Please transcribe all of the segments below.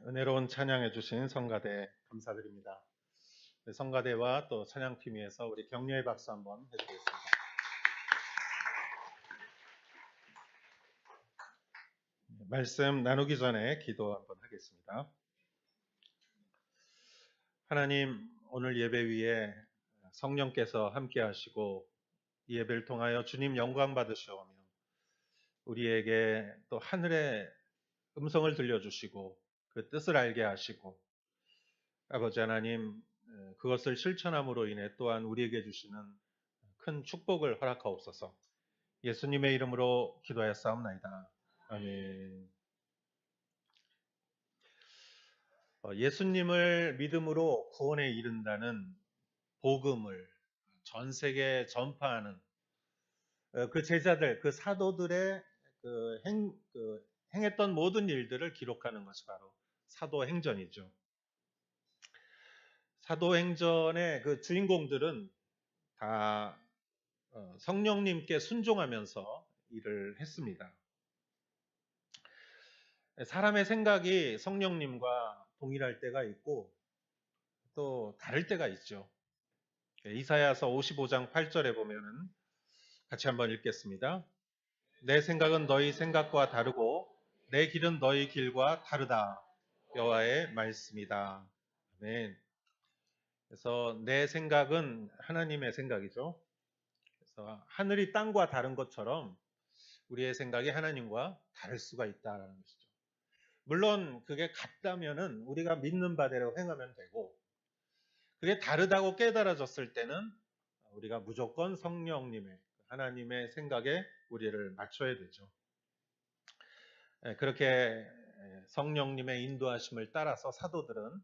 은혜로운 찬양해 주신 성가대 감사드립니다. 성가대와 또 찬양팀 위해서 우리 격려의 박수 한번 해드리겠습니다. 말씀 나누기 전에 기도 한번 하겠습니다. 하나님, 오늘 예배 위에 성령께서 함께 하시고 이 예배를 통하여 주님 영광 받으시오며 우리에게 또 하늘의 음성을 들려주시고 그 뜻을 알게 하시고 아버지 하나님, 그것을 실천함으로 인해 또한 우리에게 주시는 큰 축복을 허락하옵소서. 예수님의 이름으로 기도하였사옵나이다. 아멘. 예수님을 믿음으로 구원에 이른다는 복음을 전 세계에 전파하는 그 제자들, 그 사도들의 행했던 모든 일들을 기록하는 것이 바로 사도행전이죠. 사도행전의 그 주인공들은 다 성령님께 순종하면서 일을 했습니다. 사람의 생각이 성령님과 동일할 때가 있고 또 다를 때가 있죠. 이사야서 55장 8절에 보면은 같이 한번 읽겠습니다. 내 생각은 너희 생각과 다르고 내 길은 너희 길과 다르다. 여호와의 말씀이다. 아멘. 그래서 내 생각은 하나님의 생각이죠. 그래서 하늘이 땅과 다른 것처럼 우리의 생각이 하나님과 다를 수가 있다는 것이죠. 물론 그게 같다면은 우리가 믿는 바대로 행하면 되고, 그게 다르다고 깨달아졌을 때는 우리가 무조건 성령님의 하나님의 생각에 우리를 맞춰야 되죠. 그렇게 성령님의 인도하심을 따라서 사도들은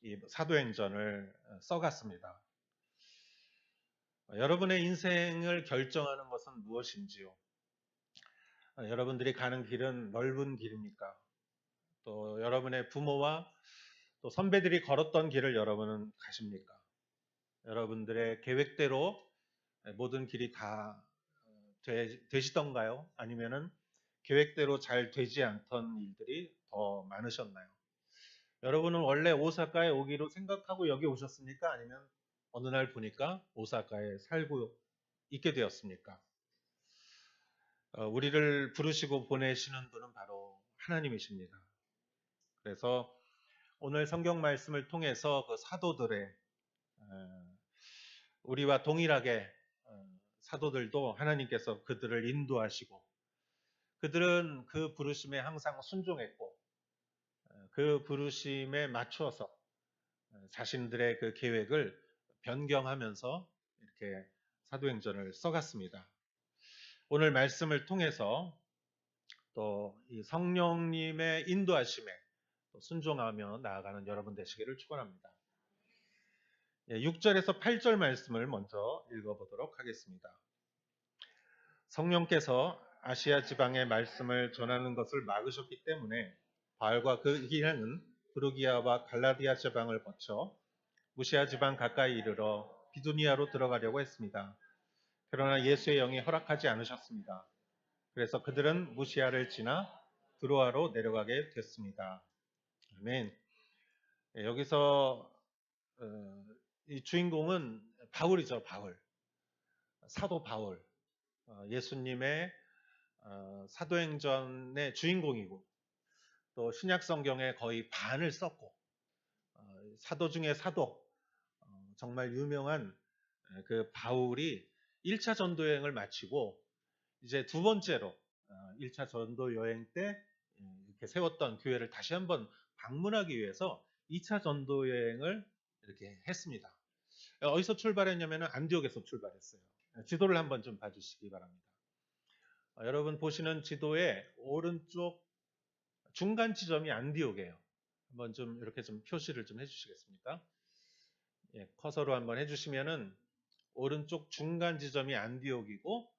이 사도행전을 써갔습니다. 여러분의 인생을 결정하는 것은 무엇인지요? 여러분들이 가는 길은 넓은 길입니까? 또 여러분의 부모와 또 선배들이 걸었던 길을 여러분은 가십니까? 여러분들의 계획대로 모든 길이 다 되시던가요? 아니면은 계획대로 잘 되지 않던 일들이 더 많으셨나요? 여러분은 원래 오사카에 오기로 생각하고 여기 오셨습니까? 아니면 어느 날 보니까 오사카에 살고 있게 되었습니까? 우리를 부르시고 보내시는 분은 바로 하나님이십니다. 그래서 오늘 성경 말씀을 통해서 그 사도들의 우리와 동일하게 사도들도 하나님께서 그들을 인도하시고 그들은 그 부르심에 항상 순종했고 그 부르심에 맞추어서 자신들의 그 계획을 변경하면서 이렇게 사도행전을 써갔습니다. 오늘 말씀을 통해서 또 이 성령님의 인도하심에 순종하며 나아가는 여러분 되시기를 축원합니다. 6절에서 8절 말씀을 먼저 읽어보도록 하겠습니다. 성령께서 아시아 지방의 말씀을 전하는 것을 막으셨기 때문에 바울과 그 기능은 브루기아와 갈라디아 지방을 거쳐 무시아 지방 가까이 이르러 비두니아로 들어가려고 했습니다. 그러나 예수의 영이 허락하지 않으셨습니다. 그래서 그들은 무시아를 지나 드로아로 내려가게 됐습니다. 아멘. 여기서 이 주인공은 바울이죠. 바울. 사도 바울. 예수님의 사도행전의 주인공이고 또 신약 성경의 거의 반을 썼고 사도 중에 사도, 정말 유명한 그 바울이 1차 전도 여행을 마치고 이제 두 번째로 1차 전도 여행 때 이렇게 세웠던 교회를 다시 한번 방문하기 위해서 2차 전도 여행을 이렇게 했습니다. 어디서 출발했냐면 안디옥에서 출발했어요. 지도를 한번 좀 봐주시기 바랍니다. 여러분 보시는 지도의 오른쪽 중간 지점이 안디옥이에요. 한번 좀 이렇게 좀 표시를 좀 해주시겠습니까? 커서로 한번 해주시면은 오른쪽 중간 지점이 안디옥이고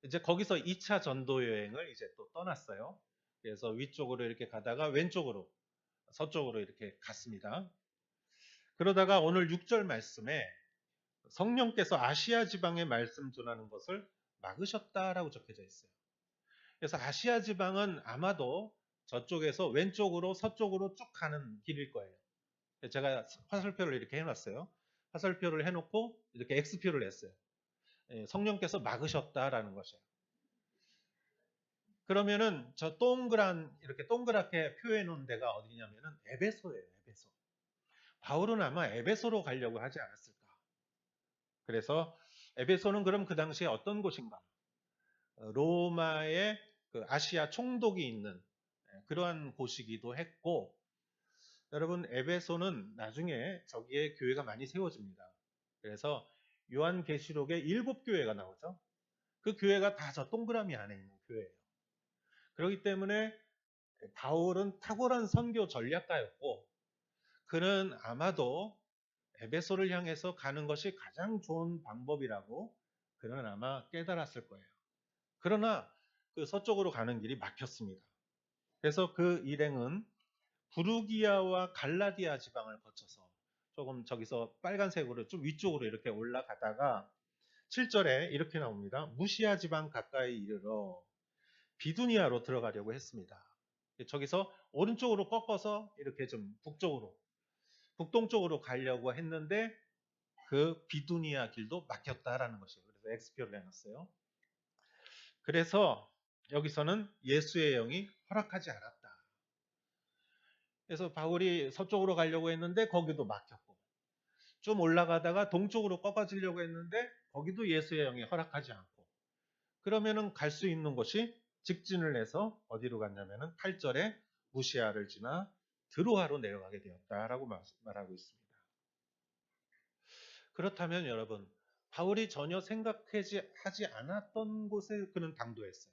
이제 거기서 2차 전도 여행을 이제 또 떠났어요. 그래서 위쪽으로 이렇게 가다가 왼쪽으로 서쪽으로 이렇게 갔습니다. 그러다가 오늘 6절 말씀에 성령께서 아시아 지방에 말씀 전하는 것을 막으셨다라고 적혀져 있어요. 그래서 아시아 지방은 아마도 저쪽에서 왼쪽으로 서쪽으로 쭉 가는 길일 거예요. 제가 화살표를 이렇게 해놨어요. 화살표를 해놓고 이렇게 X표를 했어요. 성령께서 막으셨다라는 것이에요. 그러면은 저 이렇게 동그랗게 표해 놓은 데가 어디냐면은 에베소예요. 에베소. 바울은 아마 에베소로 가려고 하지 않았을까. 그래서 에베소는 그럼 그 당시에 어떤 곳인가? 로마의 그 아시아 총독이 있는 그러한 곳이기도 했고, 여러분 에베소는 나중에 저기에 교회가 많이 세워집니다. 그래서 요한계시록에 7교회가 나오죠. 그 교회가 다 저 동그라미 안에 있는 교회예요. 그렇기 때문에 바울은 탁월한 선교 전략가였고, 그는 아마도 에베소를 향해서 가는 것이 가장 좋은 방법이라고 그는 아마 깨달았을 거예요. 그러나 그 서쪽으로 가는 길이 막혔습니다. 그래서 그 일행은 부르기아와 갈라디아 지방을 거쳐서 조금 저기서 빨간색으로 좀 위쪽으로 이렇게 올라가다가 7절에 이렇게 나옵니다. 무시아 지방 가까이 이르러 비두니아로 들어가려고 했습니다. 저기서 오른쪽으로 꺾어서 이렇게 좀 북동쪽으로 가려고 했는데 그 비두니아 길도 막혔다라는 것이에요. 그래서 X표를 해놨어요. 그래서 여기서는 예수의 영이 허락하지 않았다. 그래서 바울이 서쪽으로 가려고 했는데 거기도 막혔고, 좀 올라가다가 동쪽으로 꺾어지려고 했는데 거기도 예수의 영이 허락하지 않고, 그러면은 갈 수 있는 곳이 직진을 해서 어디로 갔냐면은 8절에 무시아를 지나 드로아로 내려가게 되었다라고 말하고 있습니다. 그렇다면 여러분, 바울이 전혀 생각하지 않았던 곳에 그는 당도했어요.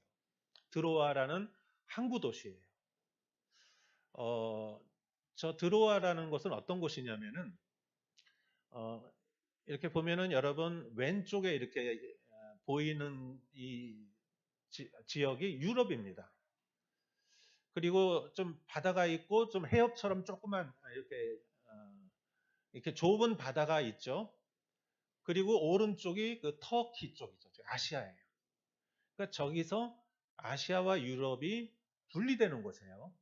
드로아라는 항구 도시예요. 저 드로아라는 곳은 어떤 곳이냐면은 이렇게 보면은 여러분 왼쪽에 이렇게 보이는 이 지역이 유럽입니다. 그리고 좀 바다가 있고 좀 해협처럼 조그만 이렇게 좁은 바다가 있죠. 그리고 오른쪽이 그 터키 쪽이죠. 아시아예요. 그러니까 저기서 아시아와 유럽이 분리되는 곳이에요.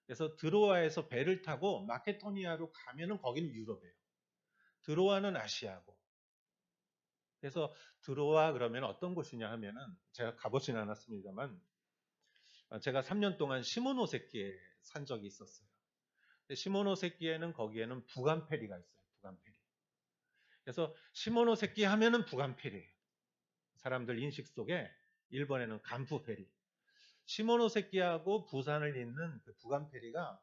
그래서 드로아에서 배를 타고 마케도니아로 가면은 거기는 유럽이에요. 드로아는 아시아고. 그래서 드로아 그러면 어떤 곳이냐 하면은 제가 가보진 않았습니다만 제가 3년 동안 시모노세키에 산 적이 있었어요. 시모노세키에는 거기에는 부간페리가 있어요. 부간페리. 그래서 시모노세키 하면은 부간페리예요. 사람들 인식 속에 일본에는 간푸페리. 시모노세키하고 부산을 잇는 그 부간페리가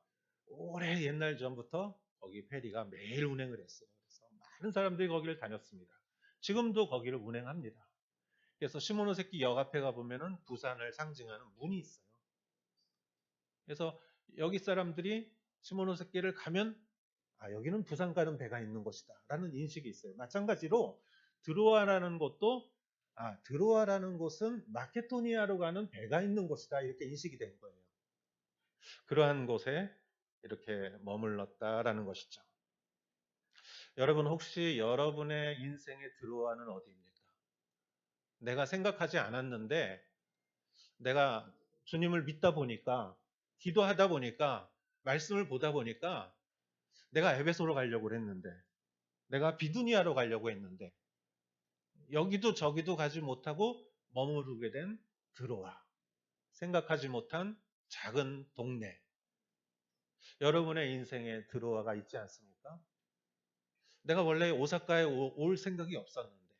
오래 옛날 전부터 거기 페리가 매일 운행을 했어요. 그래서 많은 사람들이 거기를 다녔습니다. 지금도 거기를 운행합니다. 그래서 시모노세키 역 앞에 가보면은 부산을 상징하는 문이 있어요. 그래서 여기 사람들이 시모노세키를 가면 여기는 부산 가는 배가 있는 곳이다 라는 인식이 있어요. 마찬가지로 드로아라는 곳은 마케도니아로 가는 배가 있는 곳이다 이렇게 인식이 된 거예요. 그러한 곳에 이렇게 머물렀다라는 것이죠. 여러분 혹시 여러분의 인생의 드로아는 어디입니까? 내가 생각하지 않았는데 내가 주님을 믿다 보니까 기도하다 보니까 말씀을 보다 보니까 내가 에베소로 가려고 했는데 내가 비두니아로 가려고 했는데 여기도 저기도 가지 못하고 머무르게 된 드로아. 생각하지 못한 작은 동네. 여러분의 인생에 드로아가 있지 않습니까? 내가 원래 오사카에 올 생각이 없었는데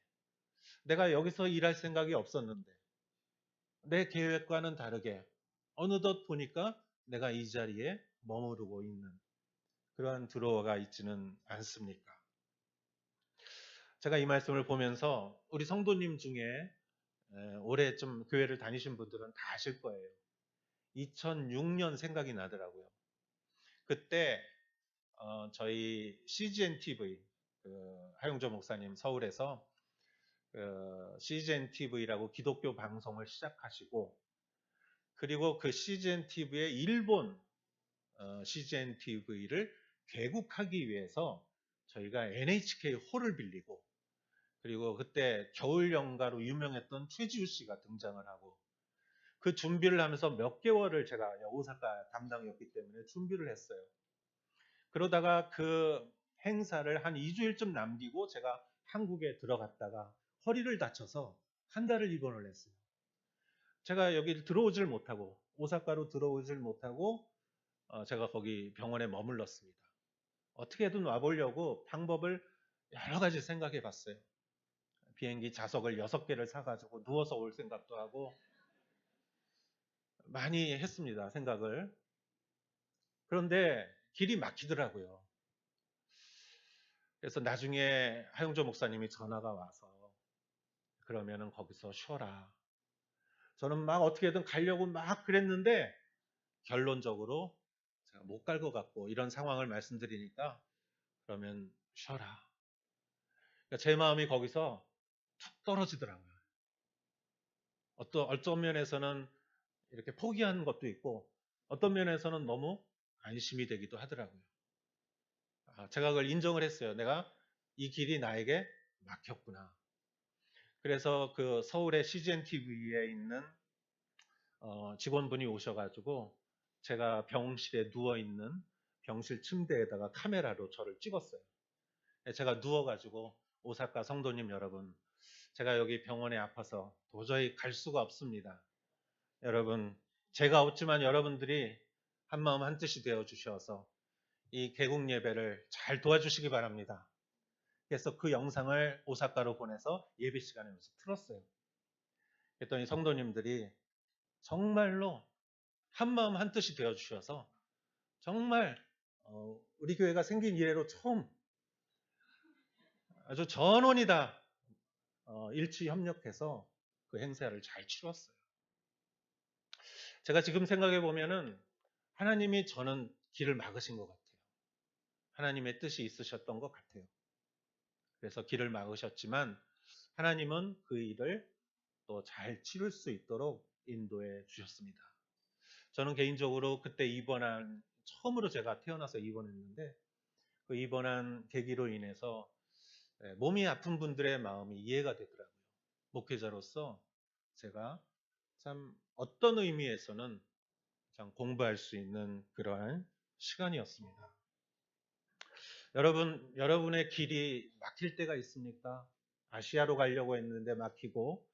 내가 여기서 일할 생각이 없었는데 내 계획과는 다르게 어느덧 보니까 내가 이 자리에 머무르고 있는 그러한 드로아가 있지는 않습니까? 제가 이 말씀을 보면서 우리 성도님 중에 올해 좀 교회를 다니신 분들은 다 아실 거예요. 2006년 생각이 나더라고요. 그때 저희 CGN TV 하용조 목사님 서울에서 CGN TV라고 기독교 방송을 시작하시고 그리고 그 CGN TV의 일본 CGN TV를 개국하기 위해서 저희가 NHK 홀을 빌리고 그리고 그때 겨울 연가로 유명했던 최지우 씨가 등장을 하고 그 준비를 하면서 몇 개월을 제가 오사카 담당이었기 때문에 준비를 했어요. 그러다가 그 행사를 한 2주일쯤 남기고 제가 한국에 들어갔다가 허리를 다쳐서 한 달을 입원을 했어요. 제가 여기 들어오질 못하고 오사카로 들어오질 못하고 제가 거기 병원에 머물렀습니다. 어떻게든 와보려고 방법을 여러 가지 생각해 봤어요. 비행기 좌석을 6개를 사가지고 누워서 올 생각도 하고 많이 했습니다. 생각을. 그런데 길이 막히더라고요. 그래서 나중에 하용조 목사님이 전화가 와서 그러면은 거기서 쉬어라. 저는 막 어떻게든 가려고 막 그랬는데 결론적으로 제가 못 갈 것 같고 이런 상황을 말씀드리니까 그러면 쉬어라. 그러니까 제 마음이 거기서 툭 떨어지더라고요. 어떤 면에서는 이렇게 포기하는 것도 있고 어떤 면에서는 너무 안심이 되기도 하더라고요. 제가 그걸 인정을 했어요. 내가 이 길이 나에게 막혔구나. 그래서 그 서울의 CGN TV에 있는 직원분이 오셔가지고 제가 병실에 누워있는 병실 침대에다가 카메라로 저를 찍었어요. 제가 누워가지고 오사카 성도님 여러분, 제가 여기 병원에 아파서 도저히 갈 수가 없습니다. 여러분, 제가 없지만 여러분들이 한마음 한뜻이 되어 주셔서 이 개국 예배를 잘 도와주시기 바랍니다. 그래서 그 영상을 오사카로 보내서 예배 시간에 틀었어요. 그랬더니 성도님들이 정말로 한마음 한뜻이 되어 주셔서 정말 우리 교회가 생긴 이래로 처음 아주 전원이 다 일치 협력해서 그 행사를 잘 치렀어요. 제가 지금 생각해 보면은 하나님이 저는 길을 막으신 것 같아요. 하나님의 뜻이 있으셨던 것 같아요. 그래서 길을 막으셨지만 하나님은 그 일을 또 잘 치를 수 있도록 인도해 주셨습니다. 저는 개인적으로 그때 처음으로 제가 태어나서 입원했는데 그 입원한 계기로 인해서 몸이 아픈 분들의 마음이 이해가 되더라고요. 목회자로서 제가 참 어떤 의미에서는 참 공부할 수 있는 그러한 시간이었습니다. 여러분의 길이 막힐 때가 있습니까? 아시아로 가려고 했는데 막히고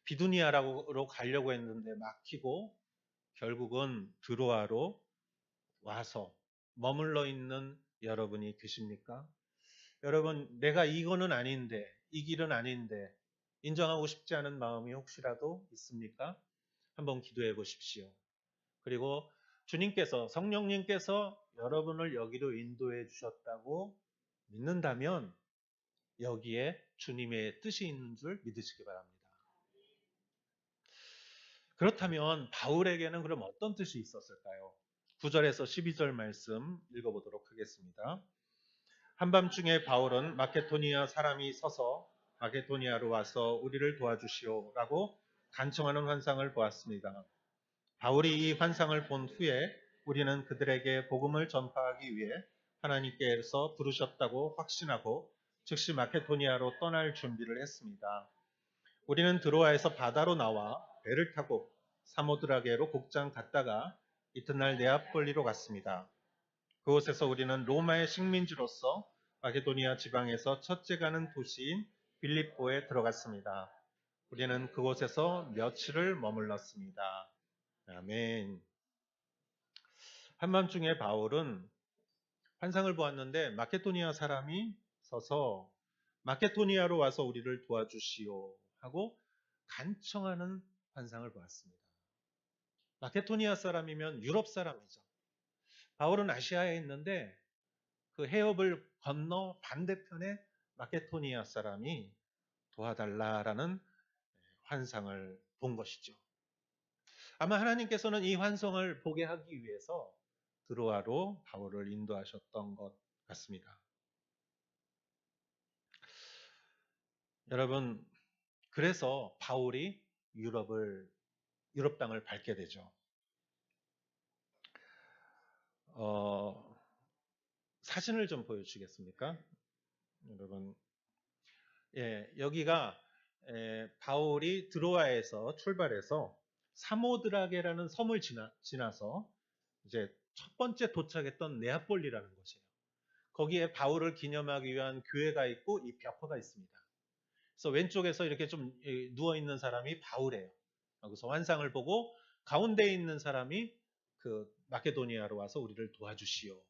비두니아로 가려고 했는데 막히고 결국은 드로아로 와서 머물러 있는 여러분이 계십니까? 여러분, 내가 이거는 아닌데, 이 길은 아닌데, 인정하고 싶지 않은 마음이 혹시라도 있습니까? 한번 기도해 보십시오. 그리고 성령님께서 여러분을 여기로 인도해 주셨다고 믿는다면, 여기에 주님의 뜻이 있는 줄 믿으시기 바랍니다. 그렇다면, 바울에게는 그럼 어떤 뜻이 있었을까요? 9절에서 12절 말씀 읽어보도록 하겠습니다. 한밤중에 바울은 마케도니아 사람이 서서 마케도니아로 와서 우리를 도와주시오라고 간청하는 환상을 보았습니다. 바울이 이 환상을 본 후에 우리는 그들에게 복음을 전파하기 위해 하나님께서 부르셨다고 확신하고 즉시 마케도니아로 떠날 준비를 했습니다. 우리는 드로아에서 바다로 나와 배를 타고 사모드라게로 곡장 갔다가 이튿날 네아폴리로 갔습니다. 그곳에서 우리는 로마의 식민지로서 마케도니아 지방에서 첫째 가는 도시인 빌립보에 들어갔습니다. 우리는 그곳에서 며칠을 머물렀습니다. 아멘. 한밤중에 바울은 환상을 보았는데 마케도니아 사람이 서서 마케도니아로 와서 우리를 도와주시오 하고 간청하는 환상을 보았습니다. 마케도니아 사람이면 유럽 사람이죠. 바울은 아시아에 있는데 그 해협을 건너 반대편에 마케도니아 사람이 도와달라라는 환상을 본 것이죠. 아마 하나님께서는 이 환상을 보게 하기 위해서 드로아로 바울을 인도하셨던 것 같습니다. 여러분, 그래서 바울이 유럽 땅을 밟게 되죠. 사진을 좀 보여주시겠습니까? 여러분, 여기가 바울이 드로아에서 출발해서 사모드라게라는 섬을 지나서 이제 첫 번째 도착했던 네아폴리라는 곳이에요. 거기에 바울을 기념하기 위한 교회가 있고 이 벽화가 있습니다. 그래서 왼쪽에서 이렇게 좀 누워 있는 사람이 바울이에요. 여기서 환상을 보고 가운데 있는 사람이 그 마케도니아로 와서 우리를 도와주시오.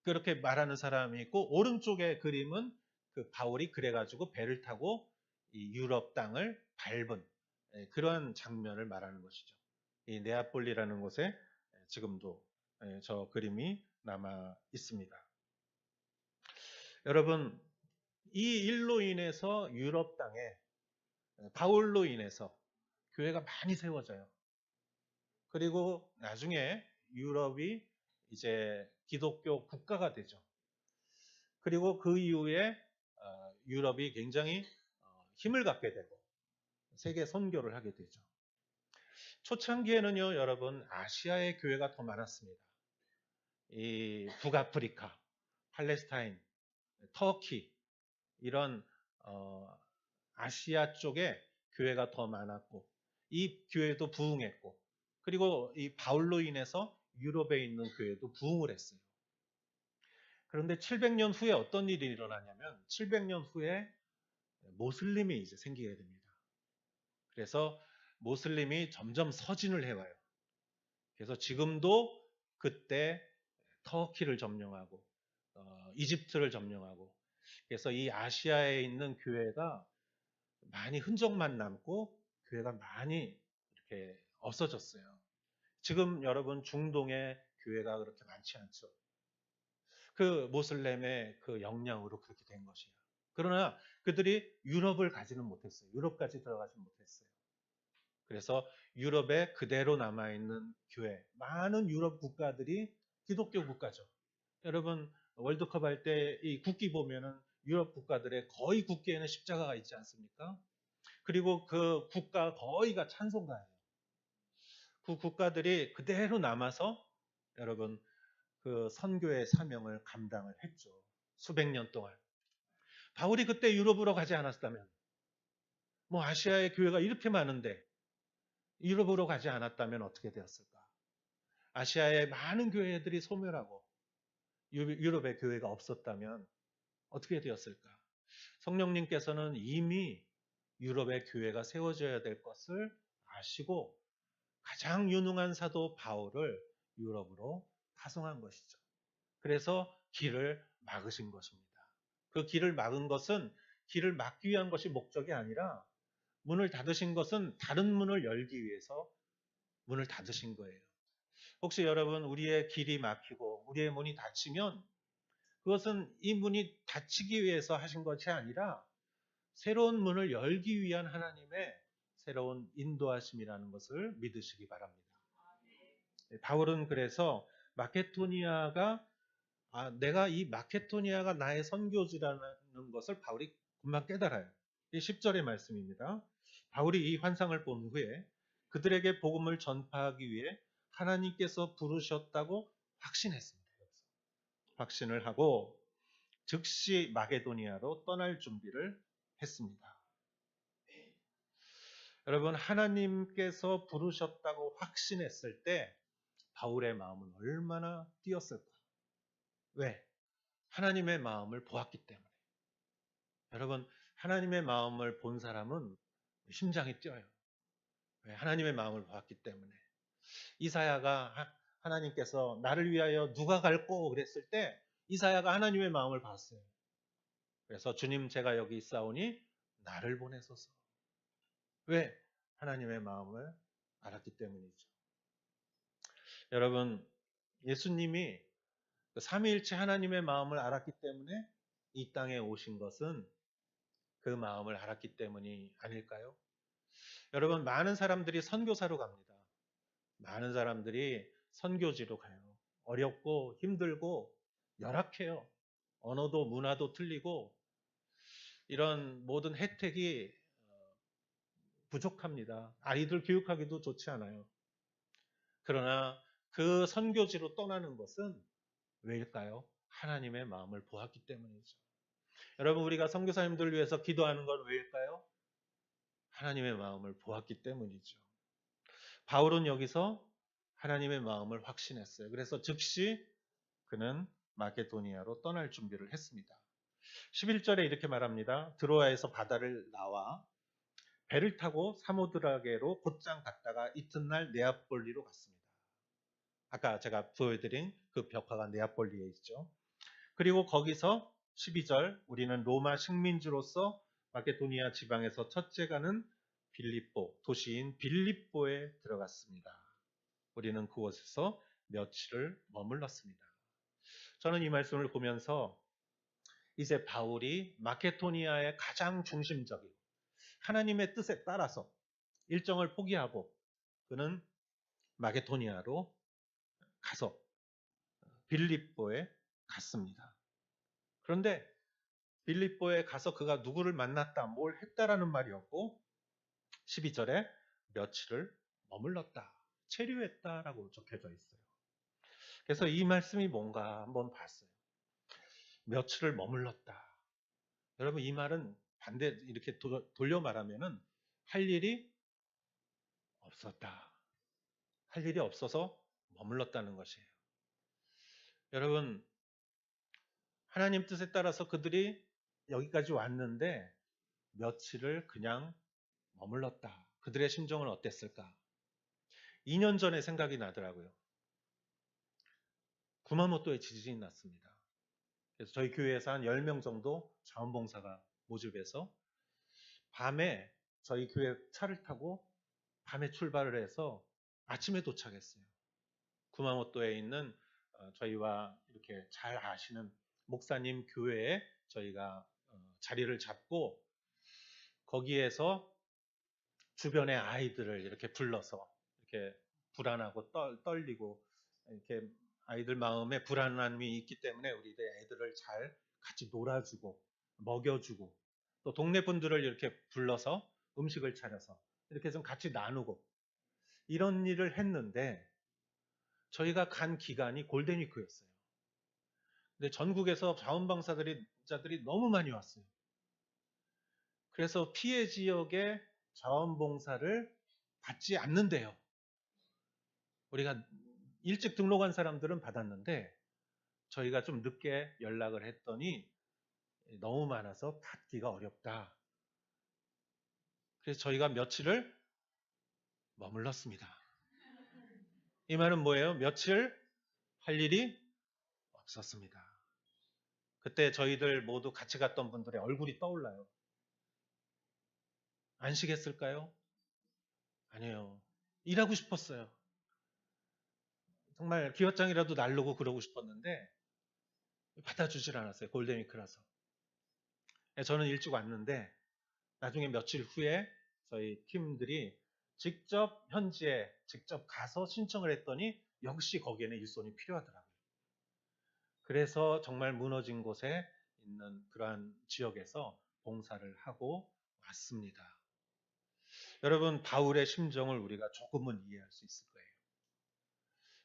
그렇게 말하는 사람이 있고 오른쪽의 그림은 그 바울이 그래가지고 배를 타고 이 유럽 땅을 밟은 그런 장면을 말하는 것이죠. 이 네아폴리라는 곳에 지금도 저 그림이 남아 있습니다. 여러분, 이 일로 인해서 유럽 땅에 바울로 인해서 교회가 많이 세워져요. 그리고 나중에 유럽이 이제 기독교 국가가 되죠. 그리고 그 이후에 유럽이 굉장히 힘을 갖게 되고 세계 선교를 하게 되죠. 초창기에는요, 여러분, 아시아의 교회가 더 많았습니다. 이 북아프리카, 팔레스타인, 터키 이런 아시아 쪽에 교회가 더 많았고 이 교회도 부흥했고 그리고 이 바울로 인해서 유럽에 있는 교회도 부흥을 했어요. 그런데 700년 후에 어떤 일이 일어나냐면 700년 후에 모슬림이 이제 생기게 됩니다. 그래서 모슬림이 점점 서진을 해와요. 그래서 지금도 그때 터키를 점령하고 이집트를 점령하고 그래서 이 아시아에 있는 교회가 많이 흔적만 남고 교회가 많이 이렇게 없어졌어요. 지금 여러분 중동의 교회가 그렇게 많지 않죠. 그 모슬렘의 그 영향으로 그렇게 된 것이에요. 그러나 그들이 유럽을 가지는 못했어요. 유럽까지 들어가지 못했어요. 그래서 유럽에 그대로 남아있는 교회, 많은 유럽 국가들이 기독교 국가죠. 여러분 월드컵 할 때 이 국기 보면은 유럽 국가들의 거의 국기에는 십자가가 있지 않습니까? 그리고 그 국가 거의가 찬송가예요. 그 국가들이 그대로 남아서 여러분 그 선교의 사명을 감당을 했죠. 수백 년 동안. 바울이 그때 유럽으로 가지 않았다면 뭐 아시아의 교회가 이렇게 많은데 유럽으로 가지 않았다면 어떻게 되었을까? 아시아의 많은 교회들이 소멸하고 유럽의 교회가 없었다면 어떻게 되었을까? 성령님께서는 이미 유럽의 교회가 세워져야 될 것을 아시고 가장 유능한 사도 바울을 유럽으로 파송한 것이죠. 그래서 길을 막으신 것입니다. 그 길을 막은 것은 길을 막기 위한 것이 목적이 아니라 문을 닫으신 것은 다른 문을 열기 위해서 문을 닫으신 거예요. 혹시 여러분 우리의 길이 막히고 우리의 문이 닫히면 그것은 이 문이 닫히기 위해서 하신 것이 아니라 새로운 문을 열기 위한 하나님의 새로운 인도하심이라는 것을 믿으시기 바랍니다. 바울은 그래서 마케도니아가 내가 이 마케도니아가 나의 선교지라는 것을 바울이 금방 깨달아요. 이 10절의 말씀입니다. 바울이 이 환상을 본 후에 그들에게 복음을 전파하기 위해 하나님께서 부르셨다고 확신했습니다. 확신을 하고 즉시 마게도니아로 떠날 준비를 했습니다. 여러분 하나님께서 부르셨다고 확신했을 때 바울의 마음은 얼마나 뛰었을까? 왜? 하나님의 마음을 보았기 때문에. 여러분 하나님의 마음을 본 사람은 심장이 뛰어요. 왜? 하나님의 마음을 보았기 때문에. 이사야가 하나님께서 나를 위하여 누가 갈꼬 그랬을 때 이사야가 하나님의 마음을 봤어요. 그래서 주님 제가 여기 있사오니 나를 보내소서. 왜? 하나님의 마음을 알았기 때문이죠. 여러분 예수님이 삼위일체 하나님의 마음을 알았기 때문에 이 땅에 오신 것은 그 마음을 알았기 때문이 아닐까요? 여러분 많은 사람들이 선교사로 갑니다. 많은 사람들이 선교지로 가요. 어렵고 힘들고 열악해요. 언어도 문화도 틀리고 이런 모든 혜택이 부족합니다. 아이들 교육하기도 좋지 않아요. 그러나 그 선교지로 떠나는 것은 왜일까요? 하나님의 마음을 보았기 때문이죠. 여러분 우리가 선교사님들 위해서 기도하는 건 왜일까요? 하나님의 마음을 보았기 때문이죠. 바울은 여기서 하나님의 마음을 확신했어요. 그래서 즉시 그는 마게도니아로 떠날 준비를 했습니다. 11절에 이렇게 말합니다. 드로아에서 바다를 나와 배를 타고 사모드라게로 곧장 갔다가 이튿날 네아폴리로 갔습니다. 아까 제가 보여드린 그 벽화가 네아폴리에 있죠. 그리고 거기서 12절 우리는 로마 식민지로서 마게도니아 지방에서 첫째 가는 빌립보, 도시인 빌립보에 들어갔습니다. 우리는 그곳에서 며칠을 머물렀습니다. 저는 이 말씀을 보면서 이제 바울이 마케도니아의 가장 중심적인 하나님의 뜻에 따라서 일정을 포기하고 그는 마게도니아로 가서 빌립보에 갔습니다. 그런데 빌립보에 가서 그가 누구를 만났다, 뭘 했다라는 말이 없고 12절에 며칠을 머물렀다, 체류했다라고 적혀져 있어요. 그래서 이 말씀이 뭔가 한번 봤어요. 며칠을 머물렀다. 여러분 이 말은 반대 이렇게 돌려 말하면은 할 일이 없었다. 할 일이 없어서 머물렀다는 것이에요. 여러분 하나님 뜻에 따라서 그들이 여기까지 왔는데 며칠을 그냥 머물렀다. 그들의 심정은 어땠을까? 2년 전에 생각이 나더라고요. 구마모토에 지진이 났습니다. 그래서 저희 교회에서 한 10명 정도 자원봉사가 모집해서 밤에 저희 교회 차를 타고 밤에 출발을 해서 아침에 도착했어요. 구마모토에 있는 저희와 이렇게 잘 아시는 목사님 교회에 저희가 자리를 잡고 거기에서 주변의 아이들을 이렇게 불러서 이렇게 불안하고 떨리고 이렇게 아이들 마음에 불안함이 있기 때문에 우리 애들을 잘 같이 놀아주고 먹여주고 또 동네 분들을 이렇게 불러서 음식을 차려서 이렇게 좀 같이 나누고 이런 일을 했는데 저희가 간 기간이 골든위크였어요. 근데 전국에서 자원봉사자들이 너무 많이 왔어요. 그래서 피해 지역에 자원봉사를 받지 않는데요. 우리가 일찍 등록한 사람들은 받았는데 저희가 좀 늦게 연락을 했더니 너무 많아서 받기가 어렵다. 그래서 저희가 며칠을 머물렀습니다. 이 말은 뭐예요? 며칠 할 일이 없었습니다. 그때 저희들 모두 같이 갔던 분들의 얼굴이 떠올라요. 안식했을까요? 아니에요. 일하고 싶었어요. 정말 기왓장이라도 날르고 그러고 싶었는데 받아주질 않았어요. 골든위크라서. 저는 일찍 왔는데 나중에 며칠 후에 저희 팀들이 직접 현지에 직접 가서 신청을 했더니 역시 거기에는 일손이 필요하더라고요. 그래서 정말 무너진 곳에 있는 그러한 지역에서 봉사를 하고 왔습니다. 여러분 바울의 심정을 우리가 조금은 이해할 수 있을 거예요.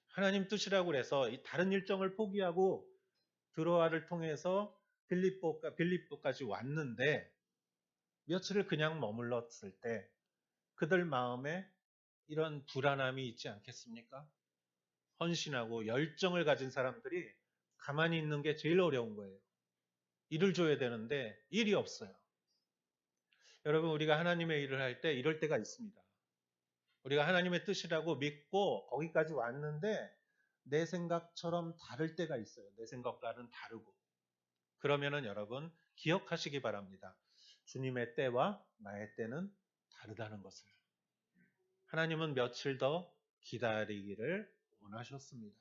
하나님 뜻이라고 해서 이 다른 일정을 포기하고 드로아를 통해서 빌립보까지 왔는데 며칠을 그냥 머물렀을 때 그들 마음에 이런 불안함이 있지 않겠습니까? 헌신하고 열정을 가진 사람들이 가만히 있는 게 제일 어려운 거예요. 일을 줘야 되는데 일이 없어요. 여러분 우리가 하나님의 일을 할 때 이럴 때가 있습니다. 우리가 하나님의 뜻이라고 믿고 거기까지 왔는데 내 생각처럼 다를 때가 있어요. 내 생각과는 다르고. 그러면은 여러분 기억하시기 바랍니다. 주님의 때와 나의 때는 다르다는 것을. 하나님은 며칠 더 기다리기를 원하셨습니다.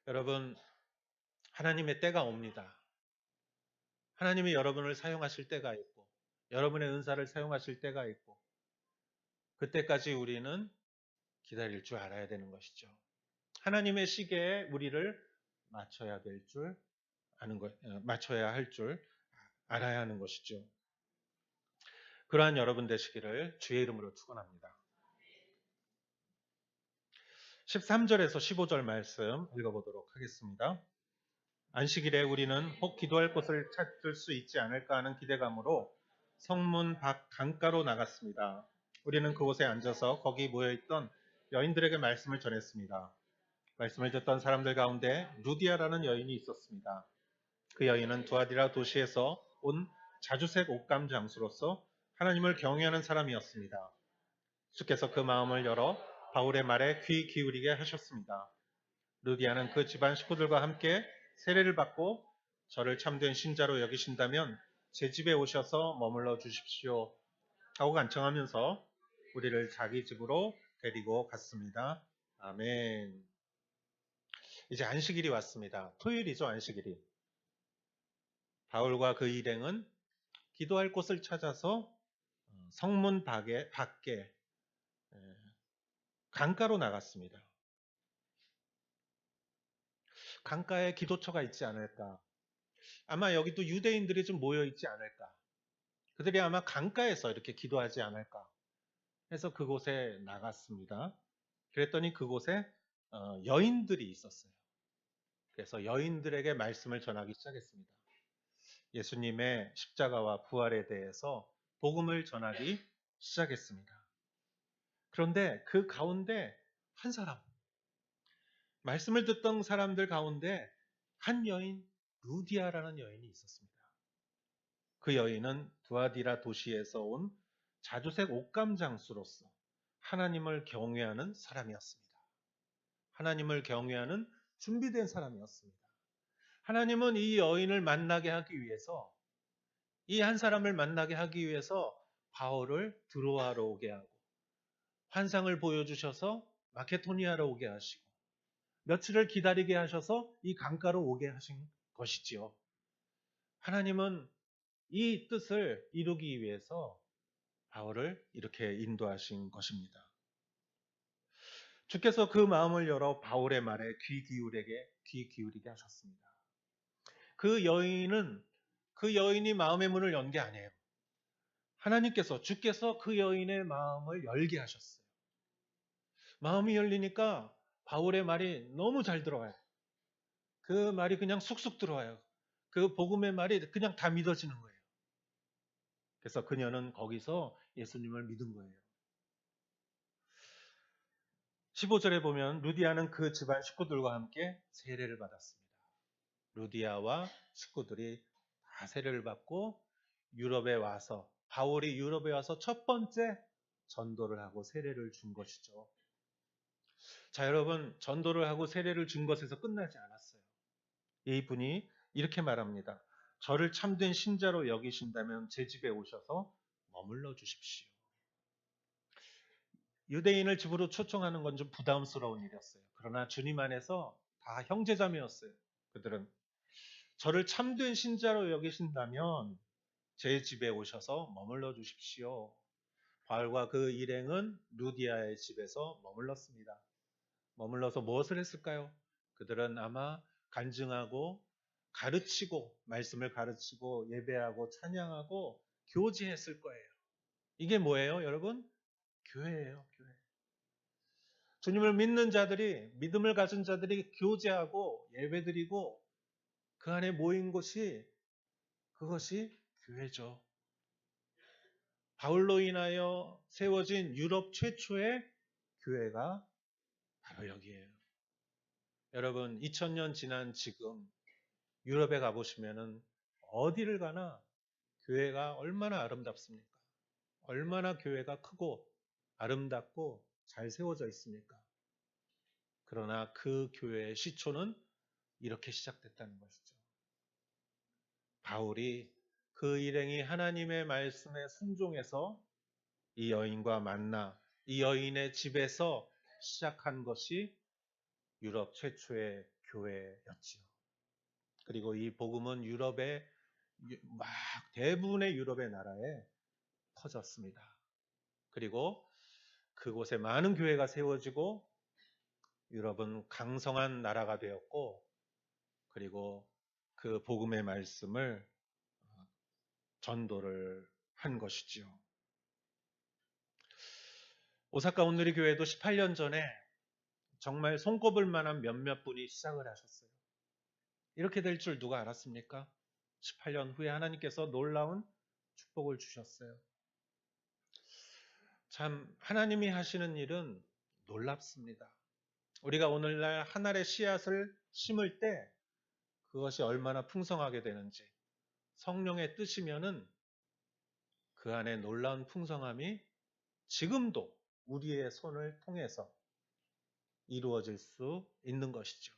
여러분 하나님의 때가 옵니다. 하나님이 여러분을 사용하실 때가 있고 여러분의 은사를 사용하실 때가 있고 그때까지 우리는 기다릴 줄 알아야 되는 것이죠. 하나님의 시계에 우리를 맞춰야 할 줄 알아야 하는 것이죠. 그러한 여러분 되시기를 주의 이름으로 축원합니다. 13절에서 15절 말씀 읽어보도록 하겠습니다. 안식일에 우리는 혹 기도할 곳을 찾을 수 있지 않을까 하는 기대감으로 성문 밖 강가로 나갔습니다. 우리는 그곳에 앉아서 거기 모여있던 여인들에게 말씀을 전했습니다. 말씀을 듣던 사람들 가운데 루디아라는 여인이 있었습니다. 그 여인은 두아디라 도시에서 온 자주색 옷감 장수로서 하나님을 경외하는 사람이었습니다. 주께서 그 마음을 열어 바울의 말에 귀 기울이게 하셨습니다. 루디아는 그 집안 식구들과 함께 세례를 받고 저를 참된 신자로 여기신다면 제 집에 오셔서 머물러 주십시오 하고 간청하면서 우리를 자기 집으로 데리고 갔습니다. 아멘. 이제 안식일이 왔습니다. 토요일이죠, 안식일이. 바울과 그 일행은 기도할 곳을 찾아서 성문 밖에 강가로 나갔습니다. 강가에 기도처가 있지 않을까? 아마 여기도 유대인들이 좀 모여 있지 않을까? 그들이 아마 강가에서 이렇게 기도하지 않을까? 해서 그곳에 나갔습니다. 그랬더니 그곳에 여인들이 있었어요. 그래서 여인들에게 말씀을 전하기 시작했습니다. 예수님의 십자가와 부활에 대해서 복음을 전하기 시작했습니다. 그런데 그 가운데 한 사람, 말씀을 듣던 사람들 가운데 한 여인, 루디아라는 여인이 있었습니다. 그 여인은 두아디라 도시에서 온 자주색 옷감 장수로서 하나님을 경외하는 사람이었습니다. 하나님을 경외하는 준비된 사람이었습니다. 하나님은 이 여인을 만나게 하기 위해서, 이 한 사람을 만나게 하기 위해서 바울을 드로아로 오게 하고 환상을 보여주셔서 마케도니아로 오게 하시고 며칠을 기다리게 하셔서 이 강가로 오게 하신 것이지요. 하나님은 이 뜻을 이루기 위해서 바울을 이렇게 인도하신 것입니다. 주께서 그 마음을 열어 바울의 말에 귀 기울이게 하셨습니다. 그 여인이 마음의 문을 연 게 아니에요. 주께서 그 여인의 마음을 열게 하셨어요. 마음이 열리니까 바울의 말이 너무 잘 들어와요. 그 말이 그냥 쑥쑥 들어와요. 그 복음의 말이 그냥 다 믿어지는 거예요. 그래서 그녀는 거기서 예수님을 믿은 거예요. 15절에 보면 루디아는 그 집안 식구들과 함께 세례를 받았습니다. 루디아와 식구들이 다 세례를 받고 바울이 유럽에 와서 첫 번째 전도를 하고 세례를 준 것이죠. 자, 여러분, 전도를 하고 세례를 준 것에서 끝나지 않았어요. 이분이 이렇게 말합니다. 저를 참된 신자로 여기신다면 제 집에 오셔서 머물러 주십시오. 유대인을 집으로 초청하는 건 좀 부담스러운 일이었어요. 그러나 주님 안에서 다 형제자매였어요. 그들은 저를 참된 신자로 여기신다면 제 집에 오셔서 머물러 주십시오. 바울과 그 일행은 루디아의 집에서 머물렀습니다. 머물러서 무엇을 했을까요? 그들은 아마 간증하고 말씀을 가르치고 예배하고 찬양하고 교제했을 거예요. 이게 뭐예요, 여러분? 교회예요, 교회. 주님을 믿는 자들이, 믿음을 가진 자들이 교제하고 예배드리고 그 안에 모인 그것이 교회죠. 바울로 인하여 세워진 유럽 최초의 교회가 바로 여기에요. 여러분, 2000년 지난 지금 유럽에 가보시면은 어디를 가나 교회가 얼마나 아름답습니까? 얼마나 교회가 크고 아름답고 잘 세워져 있습니까? 그러나 그 교회의 시초는 이렇게 시작됐다는 것이죠. 바울이 그 일행이 하나님의 말씀에 순종해서 이 여인과 만나 이 여인의 집에서 시작한 것이 유럽 최초의 교회였지요. 그리고 이 복음은 대부분의 유럽의 나라에 퍼졌습니다. 그리고 그곳에 많은 교회가 세워지고 유럽은 강성한 나라가 되었고, 그리고 그 복음의 말씀을 전도를 한 것이지요. 오사카 온누리 교회도 18년 전에 정말 손꼽을 만한 몇몇 분이 시작을 하셨어요. 이렇게 될 줄 누가 알았습니까? 18년 후에 하나님께서 놀라운 축복을 주셨어요. 참 하나님이 하시는 일은 놀랍습니다. 우리가 오늘날 한 알의 씨앗을 심을 때 그것이 얼마나 풍성하게 되는지, 성령의 뜻이면은 그 안에 놀라운 풍성함이 지금도 우리의 손을 통해서 이루어질 수 있는 것이죠.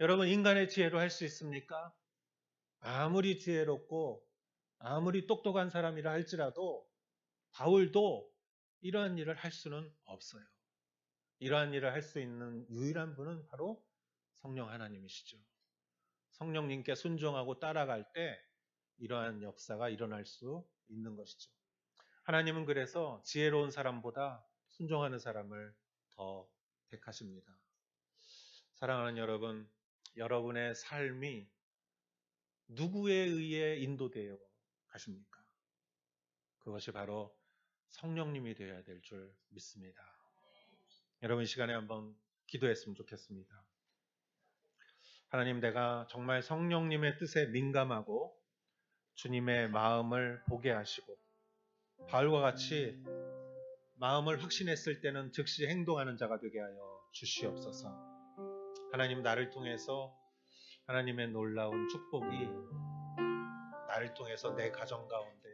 여러분, 인간의 지혜로 할 수 있습니까? 아무리 지혜롭고 아무리 똑똑한 사람이라 할지라도 바울도 이러한 일을 할 수는 없어요. 이러한 일을 할 수 있는 유일한 분은 바로 성령 하나님이시죠. 성령님께 순종하고 따라갈 때 이러한 역사가 일어날 수 있는 것이죠. 하나님은 그래서 지혜로운 사람보다 순종하는 사람을 더 택하십니다. 사랑하는 여러분, 여러분의 삶이 누구에 의해 인도되어 가십니까? 그것이 바로 성령님이 되어야 될 줄 믿습니다. 여러분, 이 시간에 한번 기도했으면 좋겠습니다. 하나님, 내가 정말 성령님의 뜻에 민감하고 주님의 마음을 보게 하시고 바울과 같이 마음을 확신했을 때는 즉시 행동하는 자가 되게 하여 주시옵소서. 하나님, 나를 통해서 하나님의 놀라운 축복이 나를 통해서 내 가정 가운데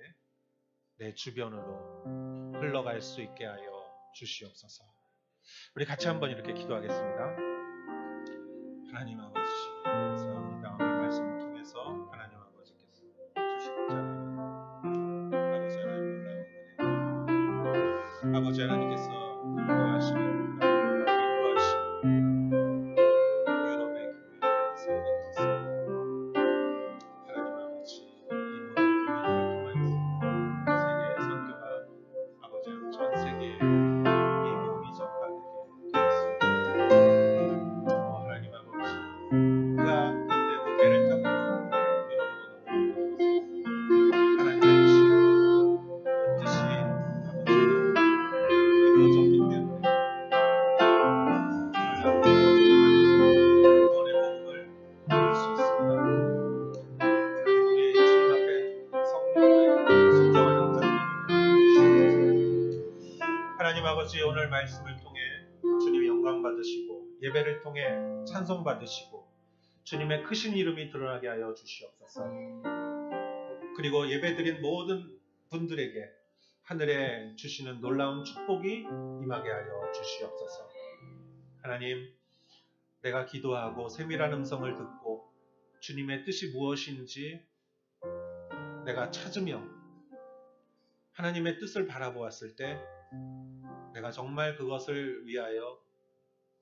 내 주변으로 흘러갈 수 있게 하여 주시옵소서. 우리 같이 한번 이렇게 기도하겠습니다. 하나님 아버지, 감사합니다. 오늘 말씀을 통해서 하나님 아버지께서 주시고자 하는 아버지 하나님 놀라운 은혜, 아버지 하나님께서 인도하시고 인도하시고 유럽의 교회를 세우셨습니다. 하나님 아버지, 이 모든 교회들을 통하여서 세계의 선교가 아버지 하나님 전 세계에 이 복음이 전파되게 되었습니다. 하나님 아버지, 그가 그때 배를 타고 유럽으로 넘어간 것은 하나님의 뜻이요, 그 뜻이 아버지로 이루어졌기 때문에 오늘날 우리가 구원의 복음을 들을 수 있습니다. 우리 주님 앞에 성령의 순종하는 자들이 되게 주시옵소서. 하나님 아버지, 오늘 말씀을 통해 주님 영광 받으시고 예배를 통해 찬송 받으시고 주님의 크신 이름이 드러나게 하여 주시옵소서. 그리고 예배드린 모든 분들에게 하늘에 주시는 놀라운 축복이 임하게 하여 주시옵소서. 하나님, 내가 기도하고 세밀한 음성을 듣고 주님의 뜻이 무엇인지 내가 찾으며 하나님의 뜻을 바라보았을 때 내가 정말 그것을 위하여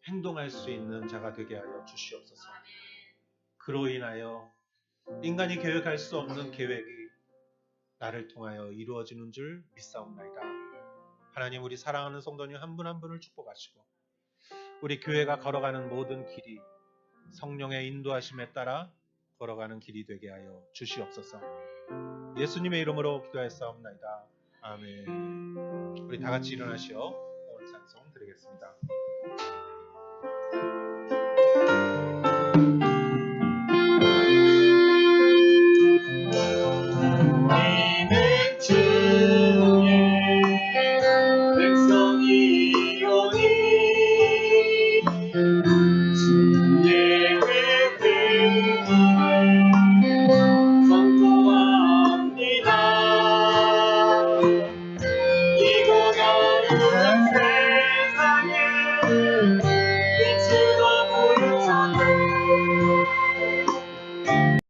행동할 수 있는 자가 되게 하여 주시옵소서. 그로 인하여 인간이 계획할 수 없는 계획이 나를 통하여 이루어지는 줄 믿사옵나이다. 하나님, 우리 사랑하는 성도님 한 분 한 분을 축복하시고 우리 교회가 걸어가는 모든 길이 성령의 인도하심에 따라 걸어가는 길이 되게 하여 주시옵소서. 예수님의 이름으로 기도하였사옵나이다. 아멘. 우리 다 같이 일어나시어 오늘 찬송 드리겠습니다.